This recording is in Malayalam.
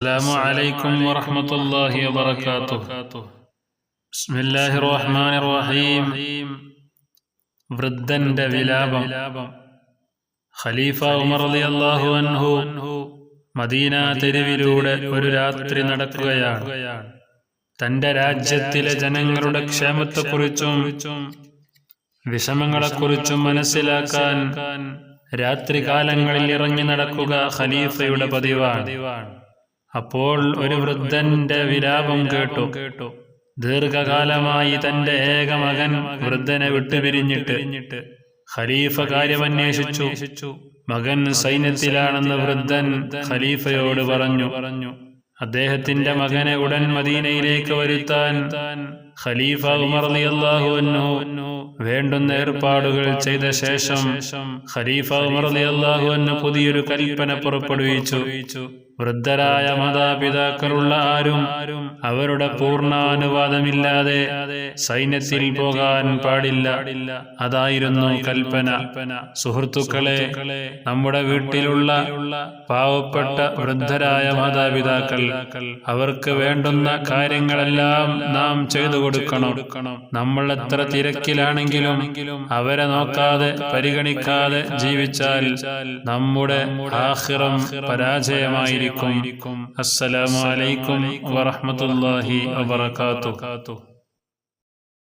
അസ്സലാമു അലൈക്കും വറഹ്മത്തുള്ളാഹി വബറകാതുഹു. ബിസ്മില്ലാഹിർ റഹ്മാനിർ റഹീം. വൃദ്ധന്റെ വിലാപം. ഖലീഫ ഉമർ റളിയല്ലാഹു അൻഹു മദീന തെരുവിലൂടെ ഒരു രാത്രി നടക്കുകയാണ്. തന്റെ രാജ്യത്തിലെ ജനങ്ങളുടെ ക്ഷേമത്തെക്കുറിച്ചും വിഷമങ്ങളെക്കുറിച്ചും മനസ്സിലാക്കാൻ രാത്രികാലങ്ങളിൽ ഇറങ്ങി നടക്കുക ഖലീഫയുടെ പതിവാണ്. അപ്പോൾ ഒരു വൃദ്ധന്റെ വിലാപം കേട്ടു. ദീർഘകാലമായി തന്റെ ഏക മകൻ വൃദ്ധനെ വിട്ടുപിരിഞ്ഞിട്ട് ഖലീഫ കാര്യമന്വേഷിച്ചു. മകൻ സൈന്യത്തിലാണെന്ന് വൃദ്ധൻ ഖലീഫയോട് പറഞ്ഞു. അദ്ദേഹത്തിന്റെ മകനെ ഉടൻ മദീനയിലേക്ക് വരുത്താൻ ഖലീഫ ഉമർ റളിയല്ലാഹു അൻഹു വേണ്ടുന്ന ഏർപ്പാടുകൾ ചെയ്ത ശേഷം ഖലീഫ ഉമർ റളിയല്ലാഹു അൻഹു പുതിയൊരു കൽപ്പന പുറപ്പെടുവിച്ചു. വൃദ്ധരായ മാതാപിതാക്കളുള്ള ആരും അവരുടെ പൂർണ്ണാനുവാദമില്ലാതെ സൈന്യത്തിൽ പോകാൻ പാടില്ല. അതായിരുന്നു കൽപ്പന. സുഹൃത്തുക്കളെ, നമ്മുടെ വീട്ടിലുള്ള പാവപ്പെട്ട വൃദ്ധരായ മാതാപിതാക്കൾ, അവർക്ക് വേണ്ടുന്ന കാര്യങ്ങളെല്ലാം നാം ചെയ്തു കൊടുക്കണം. നമ്മൾ എത്ര തിരക്കിലാണെങ്കിലും അവരെ നോക്കാതെ പരിഗണിക്കാതെ ജീവിച്ചാൽ നമ്മുടെ ആഖിറം പരാജയമായിരിക്കും. അസ്സലാമു അലൈക്കും വറഹ്മത്തുള്ളാഹി വബറകാതുഹു.